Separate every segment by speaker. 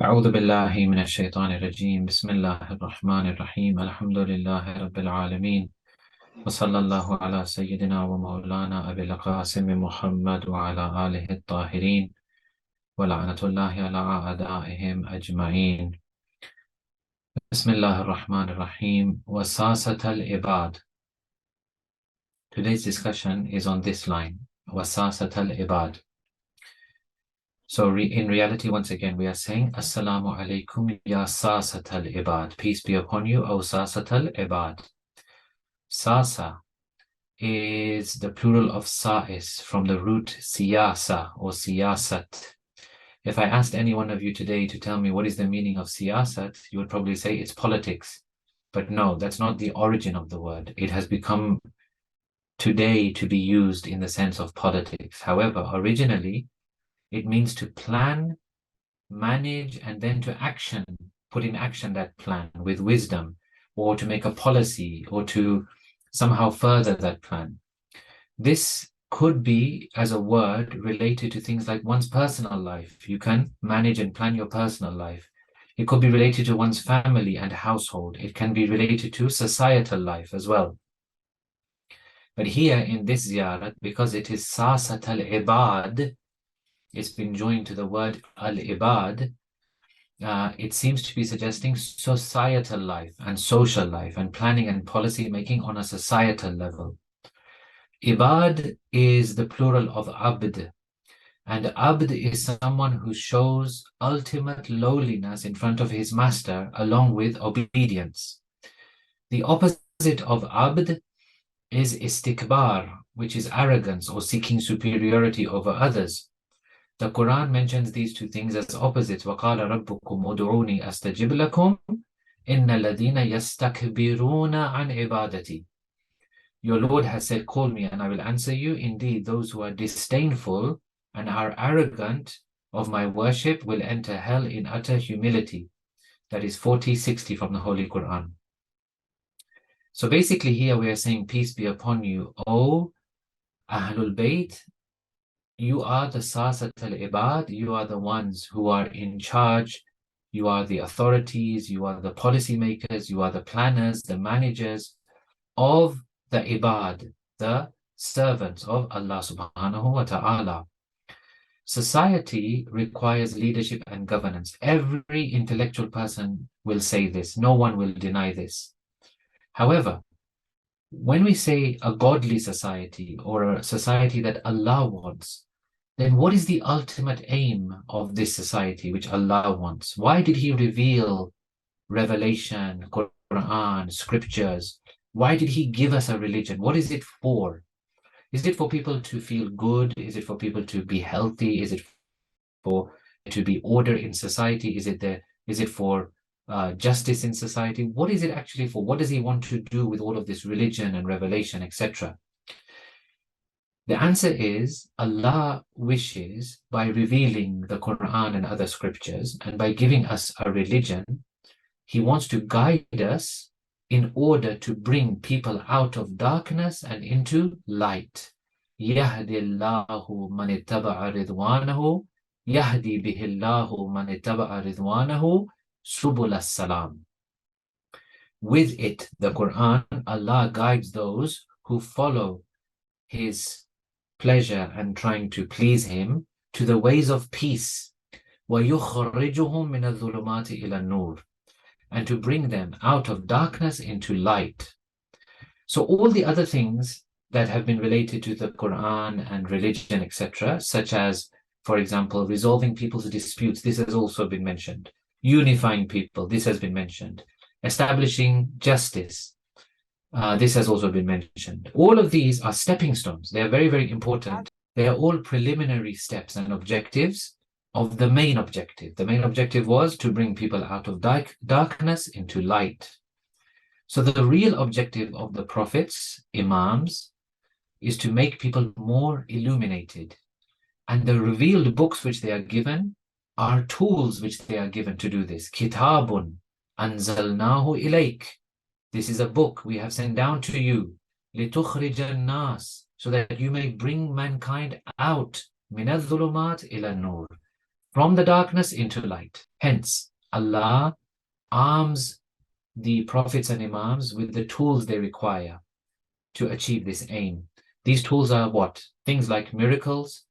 Speaker 1: أعوذ بالله من الشيطان الرجيم بسم الله الرحمن الرحيم الحمد لله رب العالمين وصلى الله على سيدنا ومولانا أبي القاسم محمد وعلى آله الطاهرين ولعنة الله على أعدائهم أجمعين. بسم الله الرحمن الرحيم وساسة العباد. Today's discussion is on this line, وساسة العباد. So in reality, once again, we are saying, Assalamu alaikum ya Sasat al-ibad. Peace be upon you, O Sasat al-ibad. Sasa is the plural of Sa'is from the root siyasa or siyasat. If I asked any one of you today to tell me what is the meaning of siyasat, you would probably say it's politics. But no, that's not the origin of the word. It has become today to be used in the sense of politics. However, originally, it means to plan, manage, and then to action, put in action that plan with wisdom, or to make a policy, or to somehow further that plan. This could be, as a word, related to things like one's personal life. You can manage and plan your personal life. It could be related to one's family and household. It can be related to societal life as well. But here in this ziyarat, because it is Sasat al-ibad, it's been joined to the word al-ibad, it seems to be suggesting societal life and social life and planning and policy making on a societal level. Ibad is the plural of abd, and abd is someone who shows ultimate lowliness in front of his master along with obedience. The opposite of abd is istikbar, which is arrogance or seeking superiority over others. The Qur'an mentions these two things as opposites. وَقَالَ رَبُّكُمْ أُدْعُونِي أَسْتَجِبْ لَكُمْ إِنَّ الَّذِينَ يَسْتَكْبِرُونَ عَنْ عِبَادَتِي. Your Lord has said, call me and I will answer you. Indeed, those who are disdainful and are arrogant of my worship will enter hell in utter humility. That is 40:60 from the Holy Qur'an. So basically here we are saying, peace be upon you, O Ahlul Bayt. You are the Sasat al-Ibad, you are the ones who are in charge, you are the authorities, you are the policymakers, you are the planners, the managers of the Ibad, the servants of Allah subhanahu wa ta'ala. Society requires leadership and governance. Every intellectual person will say this, no one will deny this. However, when we say a godly society or a society that Allah wants, then what is the ultimate aim of this society which Allah wants? Why did He reveal revelation, Qur'an, scriptures? Why did He give us a religion? What is it for? Is it for people to feel good? Is it for people to be healthy? Is it for to be order in society? Is it for justice in society? What is it actually for? What does He want to do with all of this religion and revelation, etc.? The answer is Allah wishes, by revealing the Quran and other scriptures and by giving us a religion, He wants to guide us in order to bring people out of darkness and into light. يَهْدِ اللَّهُ مَنِ اتَّبَعَ رِضْوَانَهُ يَهْدِي بِهِ اللَّهُ مَنِ اتَّبَعَ رِضْوَانَهُ سُبُلَ السَّلَامِ. With it, the Quran, Allah guides those who follow His pleasure and trying to please Him to the ways of peace. وَيُخْرِجُهُمْ مِنَ الظُّلُمَاتِ إِلَى النُّورِ, and to bring them out of darkness into light. So all the other things that have been related to the Quran and religion, etc., such as, for example, resolving people's disputes, this has also been mentioned. Unifying people, this has been mentioned. Establishing justice, this has also been mentioned. All of these are stepping stones. They are very, very important. They are all preliminary steps and objectives of the main objective. The main objective was to bring people out of darkness into light. So the real objective of the prophets, imams, is to make people more illuminated. And the revealed books which they are given are tools which they are given to do this. Kitabun anzalnahu ilayk. This is a book we have sent down to you, لِتُخْرِجَ النَّاسِ, so that you may bring mankind out, مِنَ الظُّلُمَاتِ إِلَى النُّورِ, from the darkness into light. Hence, Allah arms the Prophets and Imams with the tools they require to achieve this aim. These tools are what? Things like miracles,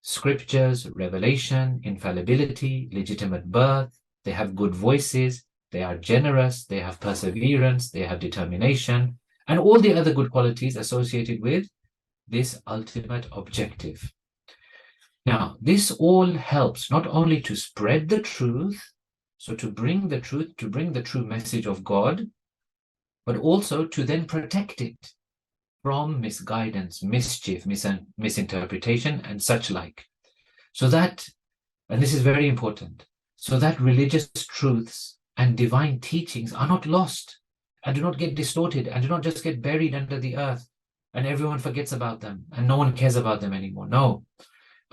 Speaker 1: scriptures, revelation, infallibility, legitimate birth. They have good voices, they are generous, they have perseverance, they have determination, and all the other good qualities associated with this ultimate objective. Now, this all helps not only to spread the truth, so to bring the truth, to bring the true message of God, but also to then protect it from misguidance, mischief, misinterpretation, and such like. So that, and this is very important, so that religious truths and divine teachings are not lost and do not get distorted and do not just get buried under the earth and everyone forgets about them and no one cares about them anymore. No,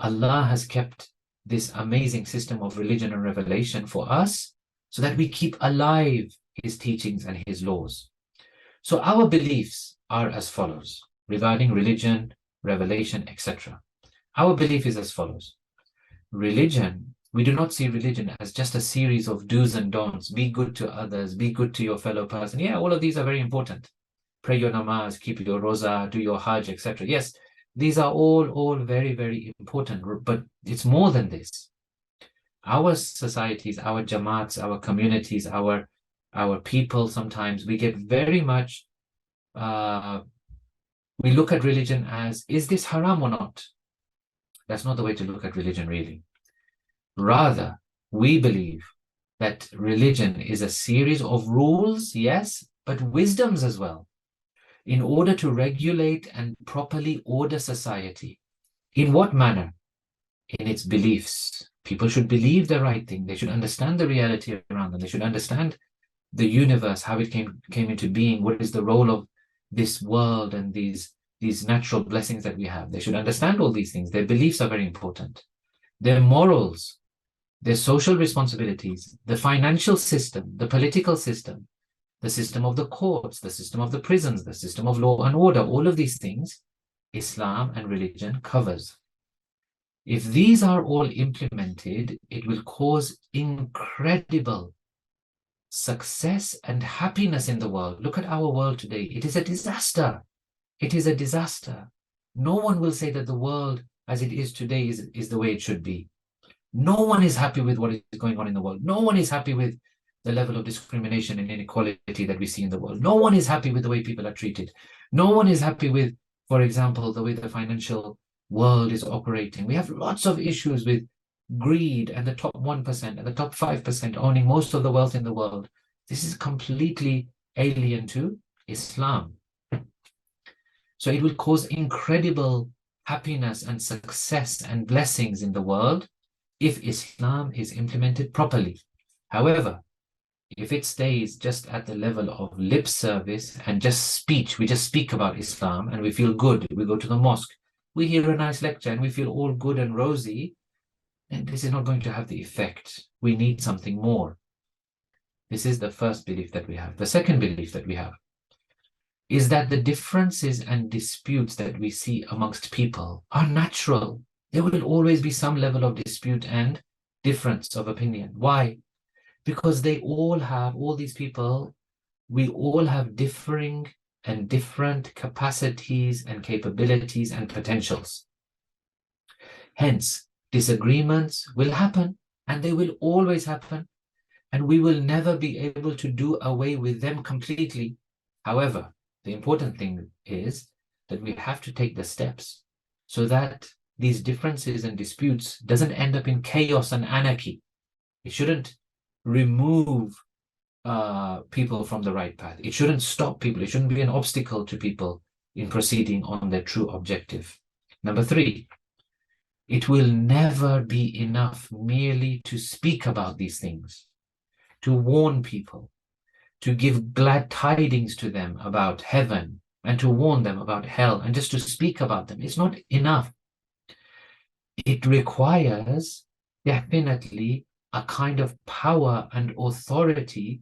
Speaker 1: Allah has kept this amazing system of religion and revelation for us so that we keep alive His teachings and His laws. So our beliefs are as follows regarding religion, revelation, etc. Our belief is as follows. Religion, we do not see religion as just a series of do's and don'ts. Be good to others, be good to your fellow person. Yeah, all of these are very important. Pray your namaz, keep your roza, do your hajj, etc. Yes, these are all very, very important, but it's more than this. Our societies, our jamaats, our communities, our people, sometimes we get very much, we look at religion as, is this haram or not? That's not the way to look at religion, really. Rather, we believe that religion is a series of rules, yes, but wisdoms as well, in order to regulate and properly order society. In what manner? In its beliefs. People should believe the right thing. They should understand the reality around them. They should understand the universe, how it came into being, what is the role of this world and these natural blessings that we have. They should understand all these things. Their beliefs are very important. Their morals, their social responsibilities, the financial system, the political system, the system of the courts, the system of the prisons, the system of law and order, all of these things, Islam and religion covers. If these are all implemented, it will cause incredible success and happiness in the world. Look at our world today. It is a disaster. It is a disaster. No one will say that the world as it is today is the way it should be. No one is happy with what is going on in the world. No one is happy with the level of discrimination and inequality that we see in the world. No one is happy with the way people are treated. No one is happy with, for example, the way the financial world is operating. We have lots of issues with greed and the top 1% and the top 5% owning most of the wealth in the world. This is completely alien to Islam. So it will cause incredible happiness and success and blessings in the world if Islam is implemented properly. However, if it stays just at the level of lip service and just speech, we just speak about Islam and we feel good, we go to the mosque, we hear a nice lecture and we feel all good and rosy, then this is not going to have the effect. We need something more. This is the first belief that we have. The second belief that we have is that the differences and disputes that we see amongst people are natural. There will always be some level of dispute and difference of opinion. Why? Because they all have, all these people, we all have differing and different capacities and capabilities and potentials. Hence, disagreements will happen and they will always happen, and we will never be able to do away with them completely. However, the important thing is that we have to take the steps so that these differences and disputes doesn't end up in chaos and anarchy. It shouldn't remove people from the right path. It shouldn't stop people. It shouldn't be an obstacle to people in proceeding on their true objective. Number 3, it will never be enough merely to speak about these things, to warn people, to give glad tidings to them about heaven and to warn them about hell and just to speak about them. It's not enough. It requires definitely a kind of power and authority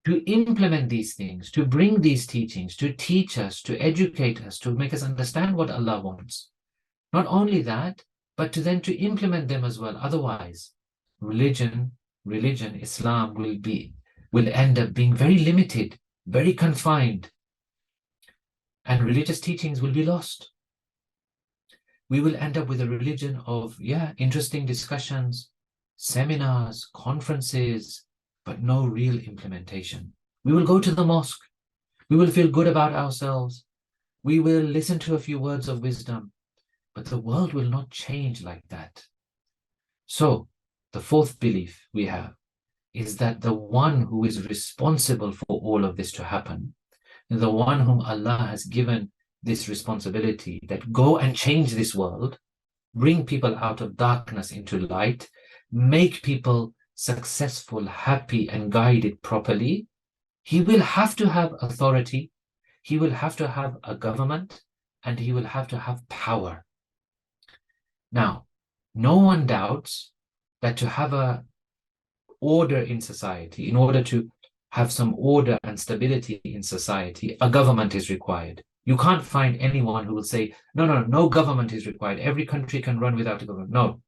Speaker 1: to implement these things, to bring these teachings, to teach us, to educate us, to make us understand what Allah wants. Not only that, but to implement them as well. Otherwise, religion, Islam will end up being very limited, very confined, and religious teachings will be lost. We will end up with a religion of, interesting discussions, seminars, conferences, but no real implementation. We will go to the mosque. We will feel good about ourselves. We will listen to a few words of wisdom, but the world will not change like that. So, the fourth belief we have is that the one who is responsible for all of this to happen, the one whom Allah has given this responsibility, that go and change this world, bring people out of darkness into light, make people successful, happy, and guided properly, he will have to have authority, he will have to have a government, and he will have to have power. Now, no one doubts that to have a order in society, in order to have some order and stability in society, a government is required. You can't find anyone who will say, no government is required. Every country can run without a government. No,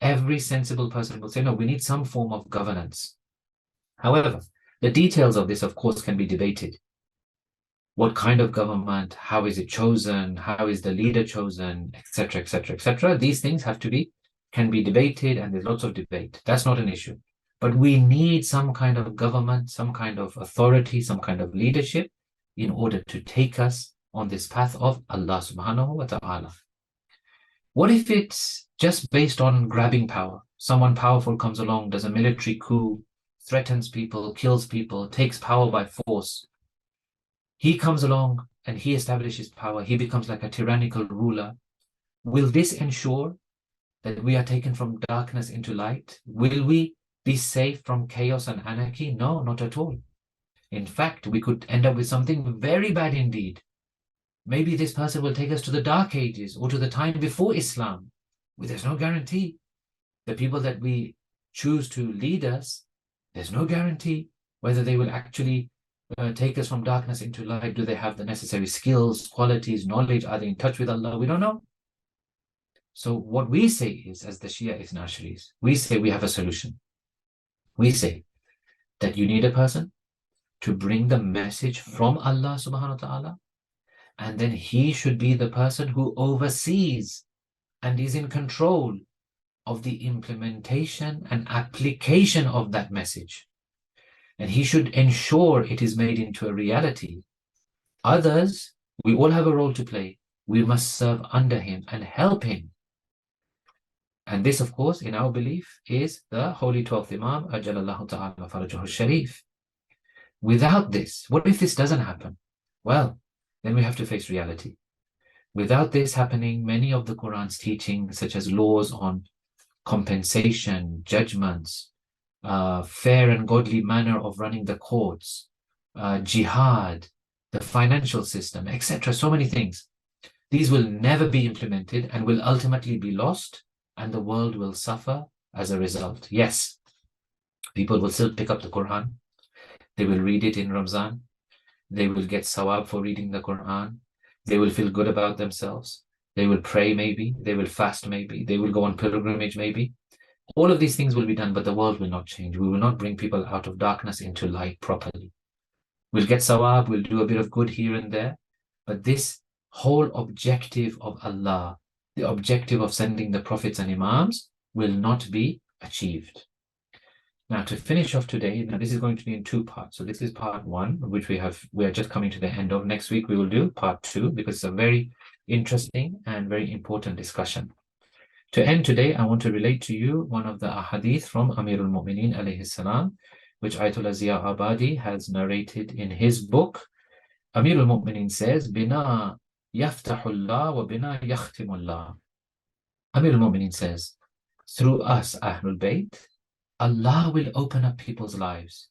Speaker 1: every sensible person will say, no, we need some form of governance. However, the details of this, of course, can be debated. What kind of government? How is it chosen? How is the leader chosen? Etc., etc., etc. These things can be debated, and there's lots of debate. That's not an issue. But we need some kind of government, some kind of authority, some kind of leadership in order to take us on this path of Allah subhanahu wa ta'ala. What if it's just based on grabbing power? Someone powerful comes along, does a military coup, threatens people, kills people, takes power by force. He comes along and he establishes power. He becomes like a tyrannical ruler. Will this ensure that we are taken from darkness into light? Will we be safe from chaos and anarchy? No, not at all. In fact, we could end up with something very bad indeed. Maybe this person will take us to the Dark Ages or to the time before Islam. There's no guarantee. The people that we choose to lead us, there's no guarantee whether they will actually take us from darkness into light. Do they have the necessary skills, qualities, knowledge? Are they in touch with Allah? We don't know. So what we say is, as the Shia Ithna Asharis, we say we have a solution. We say that you need a person to bring the message from Allah subhanahu wa ta'ala, and then he should be the person who oversees and is in control of the implementation and application of that message. And he should ensure it is made into a reality. Others, we all have a role to play. We must serve under him and help him. And this, of course, in our belief, is the Holy 12th Imam, Ajalallahu Ta'ala Farajahu Sharif. Without this, what if this doesn't happen? Well, then we have to face reality. Without this happening, many of the Qur'an's teachings, such as laws on compensation, judgments, fair and godly manner of running the courts, jihad, the financial system, etc., so many things, these will never be implemented and will ultimately be lost, and the world will suffer as a result. Yes, people will still pick up the Qur'an. They will read it in Ramzan. They will get sawab for reading the Qur'an. They will feel good about themselves. They will pray maybe. They will fast maybe. They will go on pilgrimage maybe. All of these things will be done, but the world will not change. We will not bring people out of darkness into light properly. We'll get sawab, we'll do a bit of good here and there, but this whole objective of Allah, the objective of sending the Prophets and Imams, will not be achieved. Now, to finish off today, now this is going to be in two parts. So this is part one, which we are just coming to the end of. Next week, we will do part two, because it's a very interesting and very important discussion. To end today, I want to relate to you one of the ahadith from Amirul Mu'mineen alayhi salam, which Ayatollah Ziya Abadi has narrated in his book. Amirul Mu'mineen says, Bina yaftahullah wa bina yakhtimullah. Amirul Mu'mineen says, through us, Ahlul Bayt, Allah will open up people's lives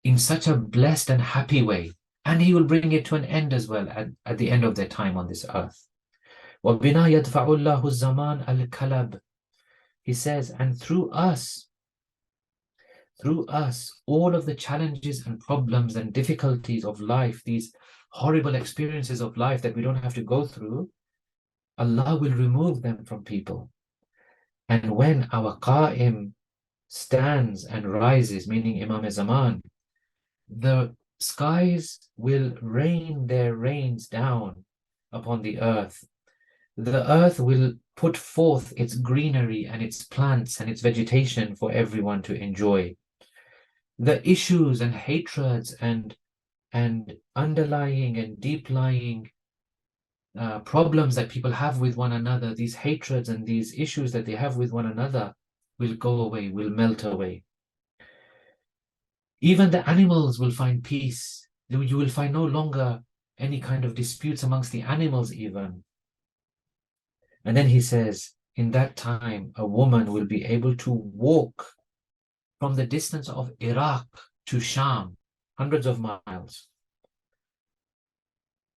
Speaker 1: in such a blessed and happy way, and he will bring it to an end as well at the end of their time on this earth. وَبِنَا يَدْفَعُ اللَّهُ الزَّمَانَ الْكَلَبِ. He says, and through us, all of the challenges and problems and difficulties of life, these horrible experiences of life that we don't have to go through, Allah will remove them from people. And when our Qa'im stands and rises, meaning Imam Zaman, the skies will rain their rains down upon the earth. The earth will put forth its greenery and its plants and its vegetation for everyone to enjoy. The issues and hatreds and underlying and deep-lying problems that people have with one another, these hatreds and these issues that they have with one another, will go away, will melt away. Even the animals will find peace. You will find no longer any kind of disputes amongst the animals even. And then he says, in that time, a woman will be able to walk from the distance of Iraq to Sham, hundreds of miles.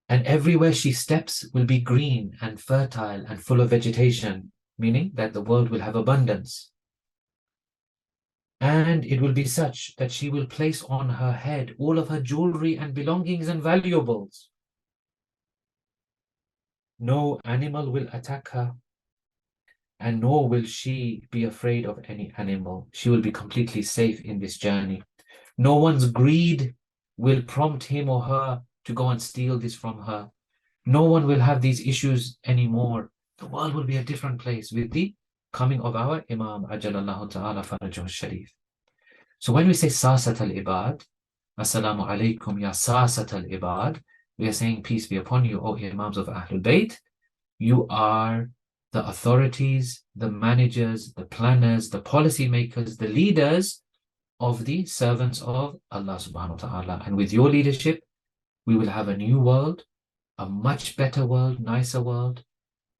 Speaker 1: And everywhere she steps will be green and fertile and full of vegetation, meaning that the world will have abundance. And it will be such that she will place on her head all of her jewelry and belongings and valuables. No animal will attack her, and nor will she be afraid of any animal. She will be completely safe in this journey. No one's greed will prompt him or her to go and steal this from her. No one will have these issues anymore. The world will be a different place with the coming of our Imam Ajalallahu Ta'ala Farajahu Sharif. So when we say Sasata al-Ibad, Assalamu alaikum ya Sasata al-Ibad, we are saying peace be upon you, O Imams of Ahlul Bayt. You are the authorities, the managers, the planners, the policy makers, the leaders of the servants of Allah subhanahu wa ta'ala. And with your leadership, we will have a new world, a much better world, nicer world,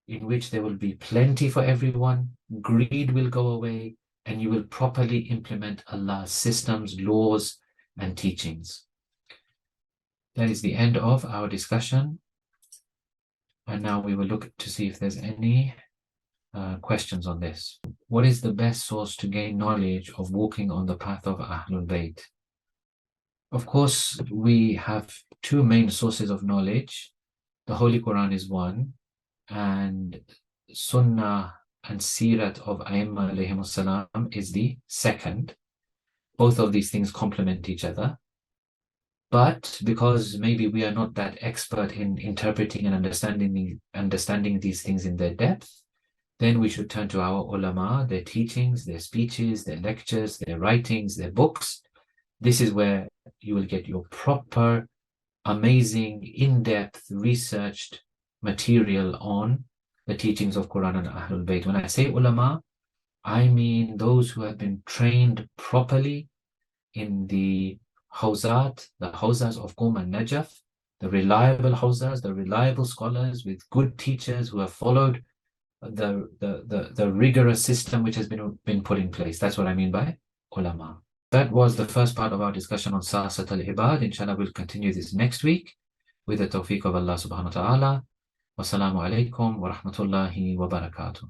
Speaker 1: in which there will be plenty for everyone, greed will go away, and you will properly implement Allah's systems, laws, and teachings. That is the end of our discussion. And now we will look to see if there's any questions on this. What is the best source to gain knowledge of walking on the path of Ahlul Bayt? Of course, we have two main sources of knowledge. The Holy Qur'an is one, and Sunnah and Sirat of Aimma alayhimus salam is the second. Both of these things complement each other. But because maybe we are not that expert in interpreting and understanding these things in their depth, then we should turn to our ulama, their teachings, their speeches, their lectures, their writings, their books. This is where you will get your proper, amazing, in-depth, researched material on the teachings of Quran and Ahlul Bayt. When I say ulama, I mean those who have been trained properly in the hawzat, the hawzas of Qum and Najaf, the reliable hawzas, the reliable scholars with good teachers who have followed the rigorous system which has been put in place. That's what I mean by ulama. That was the first part of our discussion on Sasat al-Ibad. Inshallah, we'll continue this next week with the tawfiq of Allah subhanahu wa ta'ala. Wassalamu alaikum wa rahmatullahi wa barakatuh.